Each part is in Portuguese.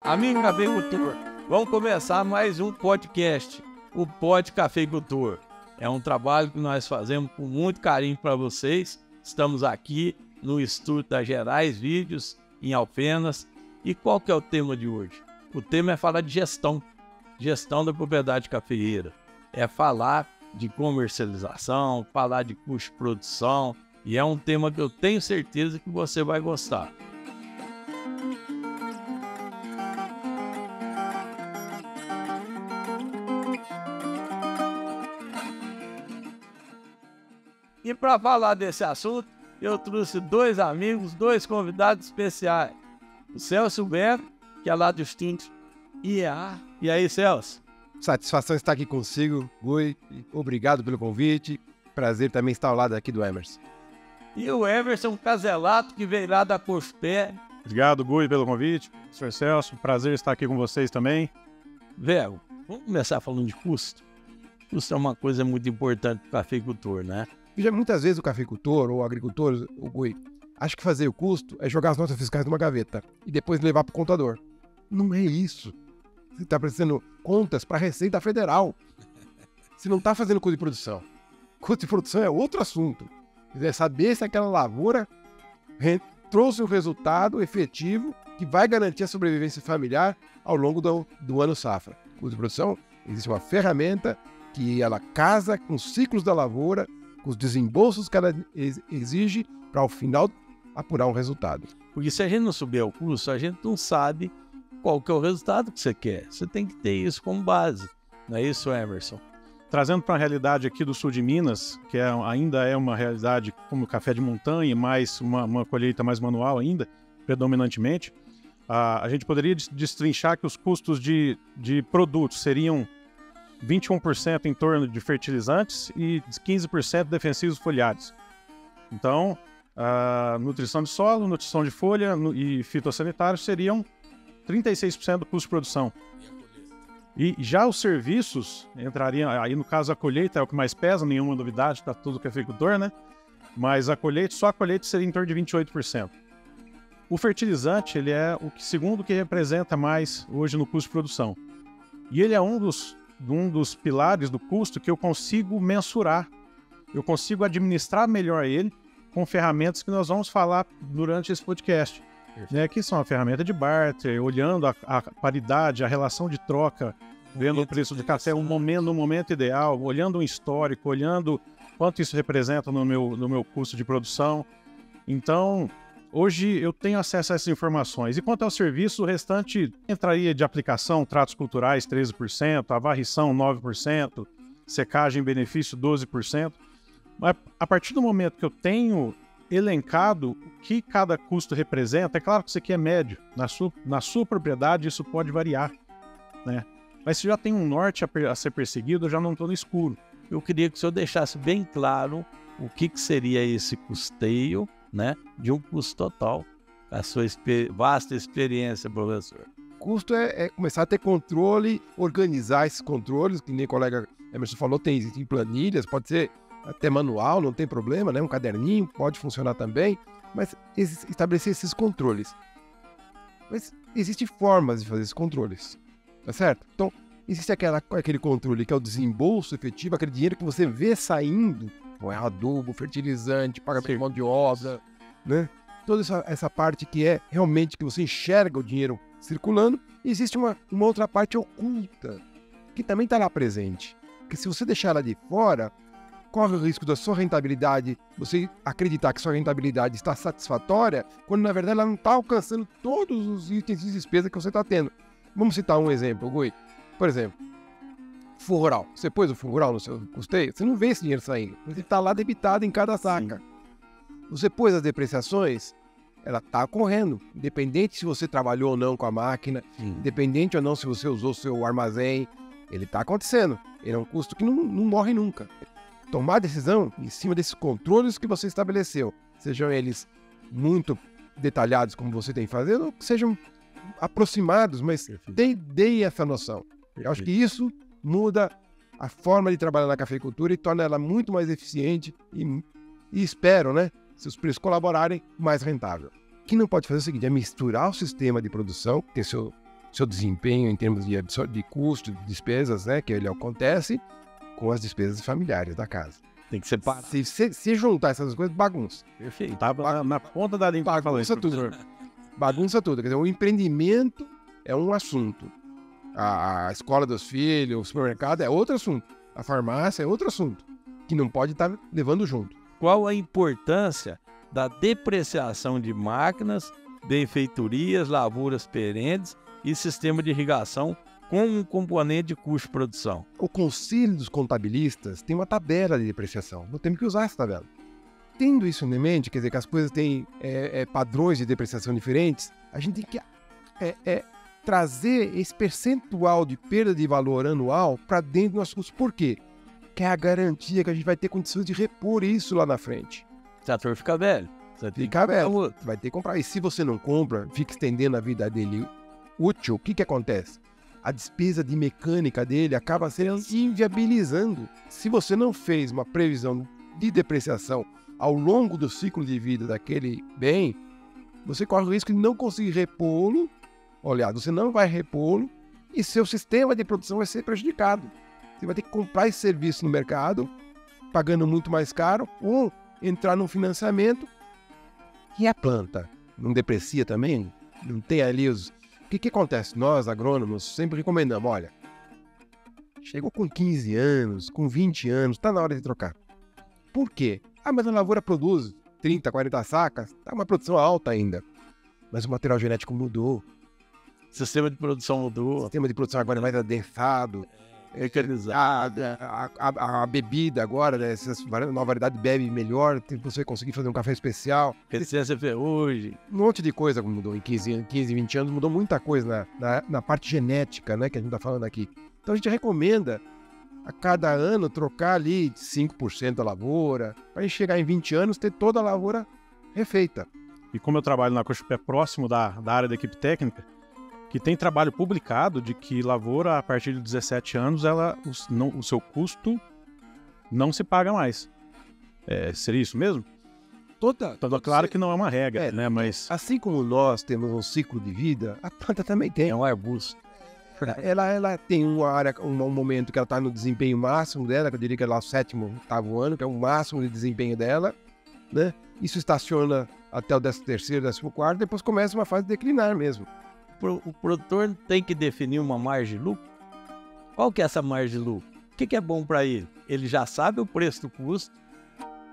Amigo cafeicultor, vamos começar mais um podcast, o Pod Cafeicultor. É um trabalho que nós fazemos com muito carinho para vocês. Estamos aqui no estúdio da Gerais Vídeos, em Alfenas. E qual que é o tema de hoje? O tema é falar de gestão da propriedade cafeeira. É falar de comercialização, falar de custo de produção. E é um tema que eu tenho certeza que você vai gostar. E para falar desse assunto, eu trouxe dois amigos, dois convidados especiais. O Celso Bento, que é lá do estúdio IEA. E aí, Celso? Satisfação estar aqui consigo, Gui. Obrigado pelo convite. Prazer também estar ao lado aqui do Emerson. E o Emerson Caselato, que veio lá da Cospé. Obrigado, Gui, pelo convite. Sr. Celso, prazer estar aqui com vocês também. Velho, vamos começar falando de custo? Custo é uma coisa muito importante para o cafeicultor, né? E já muitas vezes o cafeicultor ou o agricultor, o Gui, acha que fazer o custo é jogar as notas fiscais numa gaveta e depois levar para o contador. Não é isso. Você está prestando contas para a Receita Federal. Você não está fazendo custo de produção. Custo de produção é outro assunto. É saber se aquela lavoura trouxe um resultado efetivo que vai garantir a sobrevivência familiar ao longo do ano safra. Custo de produção, existe uma ferramenta que ela casa com os ciclos da lavoura, com os desembolsos que ela exige para, ao final, apurar um resultado. Porque se a gente não souber o custo, a gente não sabe qual que é o resultado que você quer. Você tem que ter isso como base. Não é isso, Emerson? Trazendo para a realidade aqui do sul de Minas, que ainda é uma realidade como café de montanha, mais uma colheita mais manual ainda, predominantemente, a gente poderia destrinchar que os custos de produtos seriam 21% em torno de fertilizantes e 15% defensivos foliares. Então, a nutrição de solo, nutrição de folha e fitossanitários seriam 36% do custo de produção. E já os serviços entrariam, aí no caso a colheita é o que mais pesa, nenhuma novidade, está tudo cafeicultor, né? Mas só a colheita seria em torno de 28%. O fertilizante, ele é o segundo que representa mais hoje no custo de produção. E ele é um dos pilares do custo que eu consigo mensurar, eu consigo administrar melhor ele com ferramentas que nós vamos falar durante esse podcast. Né, que são a ferramenta de barter, olhando a paridade, a relação de troca, vendo o preço de café no momento ideal, olhando um histórico, olhando quanto isso representa no meu custo de produção. Então, hoje eu tenho acesso a essas informações. E quanto ao serviço, o restante entraria de aplicação, tratos culturais 13%, a varrição 9%, secagem e benefício 12%. Mas a partir do momento que eu tenho elencado o que cada custo representa, é claro que isso aqui é médio. Na sua propriedade isso pode variar, né? Mas se já tem um norte a ser perseguido, eu já não estou no escuro. Eu queria que o senhor deixasse bem claro o que seria esse custeio, né, de um custo total. A sua vasta experiência, professor. Custo é começar a ter controle, organizar esses controles, que nem o colega Emerson falou, existem planilhas, pode ser até manual, não tem problema, né? Um caderninho pode funcionar também, mas estabelecer esses controles. Mas existem formas de fazer esses controles, tá certo? Então, existe aquele controle que é o desembolso efetivo, aquele dinheiro que você vê saindo, é adubo, fertilizante, pagamento de mão de obra, né? Toda essa parte que é realmente que você enxerga o dinheiro circulando. E existe uma outra parte oculta, que também está lá presente. Porque se você deixar ela de fora, corre o risco da sua rentabilidade, você acreditar que sua rentabilidade está satisfatória, quando na verdade ela não está alcançando todos os itens de despesa que você está tendo. Vamos citar um exemplo, Gui. Por exemplo, fundo rural. Você pôs o fundo rural no seu custeio, você não vê esse dinheiro saindo. Ele está lá debitado em cada saca. Sim. Você pôs as depreciações, ela está ocorrendo. Independente se você trabalhou ou não com a máquina, independente ou não se você usou o seu armazém, ele está acontecendo. Ele é um custo que não morre nunca. Tomar decisão em cima desses controles que você estabeleceu, sejam eles muito detalhados como você tem fazendo, ou que sejam aproximados, mas dê essa noção. Eu acho que isso muda a forma de trabalhar na cafeicultura e torna ela muito mais eficiente e espero, né, se os preços colaborarem, mais rentável. O que não pode fazer é o seguinte, é misturar o sistema de produção, tem seu seu desempenho em termos de custo, de despesas, né, que ele acontece, com as despesas familiares da casa. Tem que separar. Se juntar essas coisas, bagunça. Perfeito. Tava na ponta da língua. Bagunça tudo. Bagunça tudo. Quer dizer, o empreendimento é um assunto. A escola dos filhos, o supermercado é outro assunto. A farmácia é outro assunto. Que não pode estar levando junto. Qual a importância da depreciação de máquinas, benfeitorias, lavouras perenes e sistema de irrigação como um componente de custo de produção? O Conselho dos Contabilistas tem uma tabela de depreciação. Nós temos que usar essa tabela. Tendo isso em mente, quer dizer que as coisas têm padrões de depreciação diferentes, a gente tem que trazer esse percentual de perda de valor anual para dentro do nosso custo. Por quê? Que é a garantia que a gente vai ter condições de repor isso lá na frente. O trator fica velho. Fica velho. Vai ter que comprar. E se você não compra, fica estendendo a vida dele útil, o que acontece? A despesa de mecânica dele acaba sendo inviabilizando. Se você não fez uma previsão de depreciação ao longo do ciclo de vida daquele bem, você corre o risco de não conseguir repô-lo. Olha, você não vai repô-lo e seu sistema de produção vai ser prejudicado. Você vai ter que comprar esse serviço no mercado, pagando muito mais caro, ou entrar num financiamento. E a planta não deprecia também? Não tem ali os... O que acontece? Nós, agrônomos, sempre recomendamos, olha, chegou com 15 anos, com 20 anos, está na hora de trocar. Por quê? Mas a lavoura produz 30, 40 sacas, está uma produção alta ainda. Mas o material genético mudou. O sistema de produção mudou. O sistema de produção agora é mais adensado. A bebida agora, né, essa nova variedade bebe melhor, você conseguir fazer um café especial. Resistência ferrugem. Um monte de coisa mudou em 15, 20 anos, mudou muita coisa na parte genética, né, que a gente está falando aqui. Então a gente recomenda a cada ano trocar ali 5% da lavoura, para a gente chegar em 20 anos ter toda a lavoura refeita. E como eu trabalho na Cochupé próximo da área da equipe técnica, que tem trabalho publicado de que lavoura a partir de 17 anos, o seu custo não se paga mais. Seria isso mesmo? Claro que não é uma regra, né? Mas assim como nós temos um ciclo de vida, a planta também tem. É um arbusto. Ela tem uma área, um momento que ela está no desempenho máximo dela, que eu diria que é lá o 7º, 8º ano, que é o máximo de desempenho dela, né? Isso estaciona até o 13º, 14º, depois começa uma fase de declinar mesmo. O produtor tem que definir uma margem de lucro? Qual que é essa margem de lucro? O que é bom para ele? Ele já sabe o preço do custo.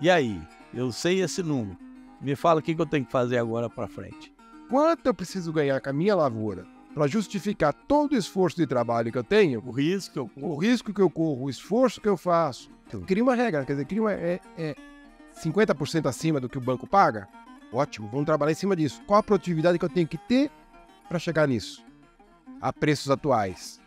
E aí? Eu sei esse número. Me fala o que eu tenho que fazer agora para frente. Quanto eu preciso ganhar com a minha lavoura para justificar todo o esforço de trabalho que eu tenho? O risco que eu corro, o esforço que eu faço. Eu crio uma regra, quer dizer, 50% acima do que o banco paga? Ótimo, vamos trabalhar em cima disso. Qual a produtividade que eu tenho que ter para chegar nisso? A preços atuais.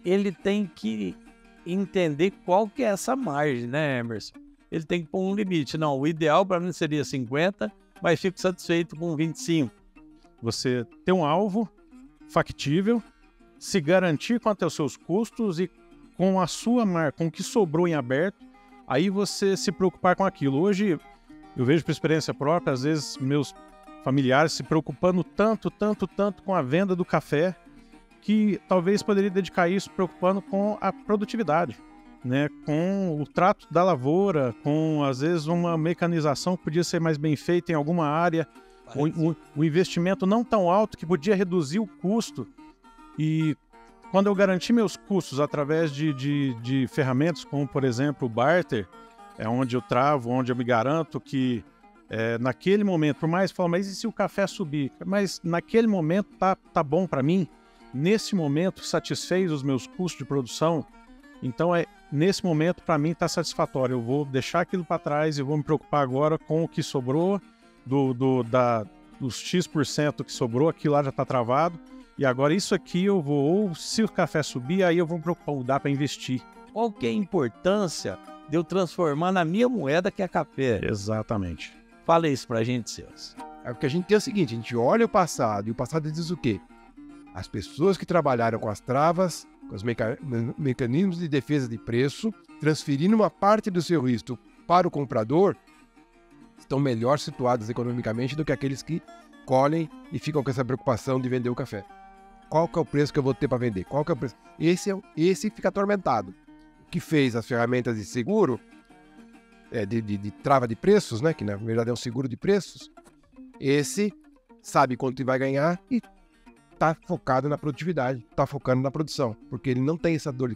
Ele tem que entender qual que é essa margem, né, Emerson? Ele tem que pôr um limite. Não, o ideal para mim seria 50, mas fico satisfeito com 25. Você ter um alvo factível, se garantir quanto aos seus custos e com a sua marca, com o que sobrou em aberto, aí você se preocupar com aquilo. Hoje, eu vejo por experiência própria, às vezes meus familiares se preocupando tanto com a venda do café, que talvez poderia dedicar isso preocupando com a produtividade, né? Com o trato da lavoura, com às vezes uma mecanização que podia ser mais bem feita em alguma área, o investimento não tão alto que podia reduzir o custo. E quando eu garanti meus custos através de ferramentas como, por exemplo, o barter, é onde eu travo, onde eu me garanto que naquele momento, por mais que fale, mas e se o café subir? Mas naquele momento tá bom para mim? Nesse momento satisfez os meus custos de produção? Então nesse momento para mim está satisfatório. Eu vou deixar aquilo para trás e vou me preocupar agora com o que sobrou dos X% que sobrou, aquilo lá já está travado. E agora isso aqui eu vou, ou se o café subir, aí eu vou me preocupar, dá para investir. Qual que é a importância de eu transformar na minha moeda que é café? Exatamente. Fala isso pra gente, Celso. É porque a gente tem o seguinte, a gente olha o passado, e o passado diz o quê? As pessoas que trabalharam com as travas, com os mecanismos de defesa de preço, transferindo uma parte do seu risco para o comprador, estão melhor situados economicamente do que aqueles que colhem e ficam com essa preocupação de vender o café. Qual que é o preço que eu vou ter para vender? Qual que é o preço? Esse fica atormentado. O que fez as ferramentas de seguro, de trava de preços, né? Que na verdade é um seguro de preços. Esse sabe quanto vai ganhar e está focado na produtividade, está focando na produção, porque ele não tem essa dor,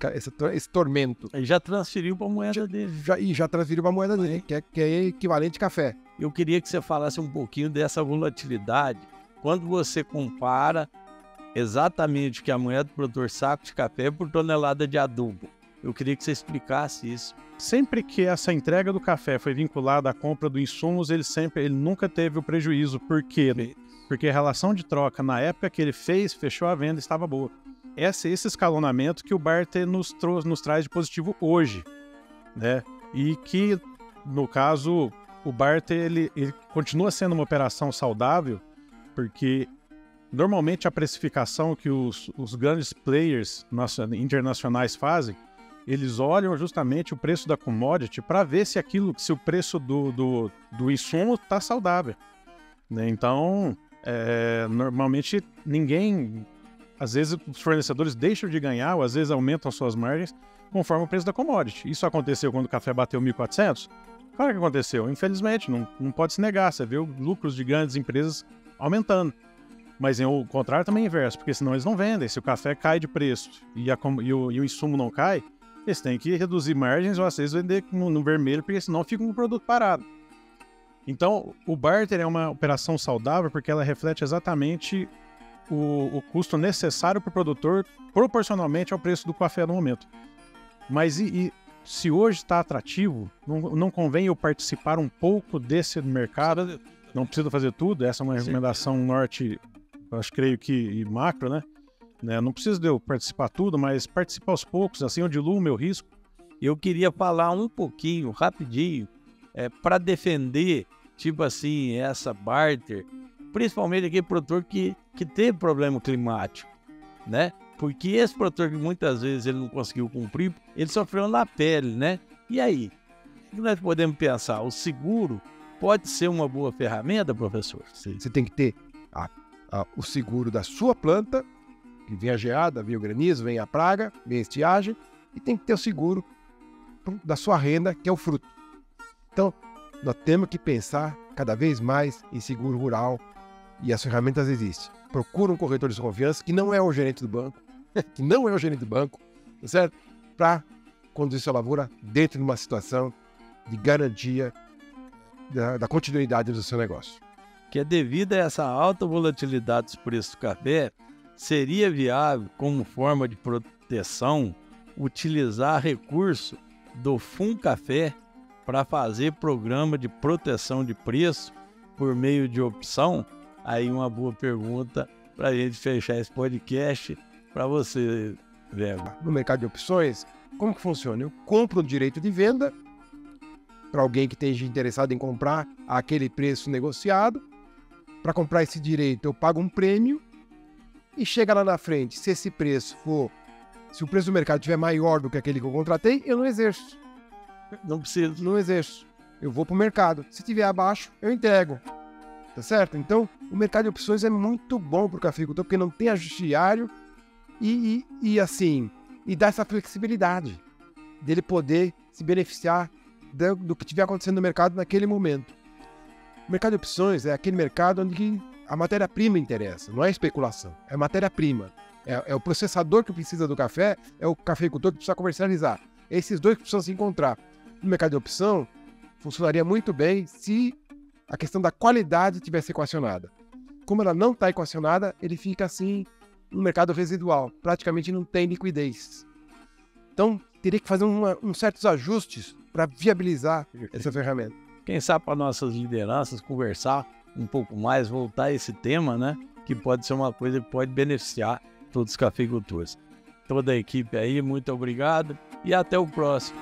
esse tormento. Ele já transferiu para a moeda dele. Já transferiu para a moeda dele, que é equivalente a café. Eu queria que você falasse um pouquinho dessa volatilidade, quando você compara exatamente o que a moeda do produtor saco de café por tonelada de adubo. Eu queria que você explicasse isso. Sempre que essa entrega do café foi vinculada à compra dos insumos, ele nunca teve o prejuízo. Por quê? Porque a relação de troca, na época que ele fechou a venda, estava boa. Esse escalonamento que o barter nos traz de positivo hoje, né? E que, no caso, o barter ele continua sendo uma operação saudável, porque normalmente a precificação que os grandes players internacionais fazem, eles olham justamente o preço da commodity para ver se o preço do insumo está saudável, né? Então, normalmente às vezes os fornecedores deixam de ganhar ou às vezes aumentam suas margens conforme o preço da commodity. Isso aconteceu quando o café bateu 1.400? Claro que aconteceu, infelizmente, não pode se negar. Você vê os lucros de grandes empresas aumentando. Mas o contrário também é inverso, porque senão eles não vendem. Se o café cai de preço e o insumo não cai, eles têm que reduzir margens ou às vezes vender no vermelho, porque senão fica com o produto parado. Então, o barter é uma operação saudável porque ela reflete exatamente o custo necessário para o produtor proporcionalmente ao preço do café no momento. Mas se hoje está atrativo, não convém eu participar um pouco desse mercado? Não precisa fazer tudo, essa é uma recomendação norte, creio que macro, né? Não precisa de eu participar tudo, mas participar aos poucos, assim eu diluo o meu risco. Eu queria falar um pouquinho, rapidinho, para defender, tipo assim, essa barter, principalmente aquele produtor que teve problema climático, né? Porque esse produtor que muitas vezes ele não conseguiu cumprir, ele sofreu na pele, né? E aí? O que nós podemos pensar? O seguro pode ser uma boa ferramenta, professor? Você tem que ter o seguro da sua planta, que vem a geada, vem o granizo, vem a praga, vem a estiagem, e tem que ter o seguro da sua renda, que é o fruto. Então, nós temos que pensar cada vez mais em seguro rural, e as ferramentas existem. Procura um corretor de confiança, que não é o gerente do banco, tá certo? Para conduzir sua lavoura dentro de uma situação de garantia da continuidade do seu negócio. Que devido a essa alta volatilidade dos preços do café, seria viável, como forma de proteção, utilizar recurso do FUNCAFÉ para fazer programa de proteção de preço por meio de opção? Aí uma boa pergunta para a gente fechar esse podcast para você, Velho. No mercado de opções, como que funciona? Eu compro o direito de venda para alguém que esteja interessado em comprar aquele preço negociado. Para comprar esse direito, eu pago um prêmio e chega lá na frente. Se esse preço se o preço do mercado estiver maior do que aquele que eu contratei, eu não exerço. Não exerço. Eu vou para o mercado. Se estiver abaixo, eu entrego. Tá certo? Então, o mercado de opções é muito bom para o cafeicultor, porque não tem ajuste diário e dá essa flexibilidade dele poder se beneficiar do que estiver acontecendo no mercado naquele momento. O mercado de opções é aquele mercado onde a matéria-prima interessa, não é especulação, é matéria-prima. É o processador que precisa do café, é o cafeicultor que precisa comercializar. É esses dois que precisam se encontrar. No mercado de opção, funcionaria muito bem se a questão da qualidade tivesse equacionada. Como ela não está equacionada, ele fica assim no mercado residual, praticamente não tem liquidez. Então, teria que fazer uns certos ajustes para viabilizar essa ferramenta. Quem sabe para nossas lideranças conversar um pouco mais, voltar a esse tema, né? Que pode ser uma coisa que pode beneficiar todos os cafeicultores. Toda a equipe aí, muito obrigado e até o próximo.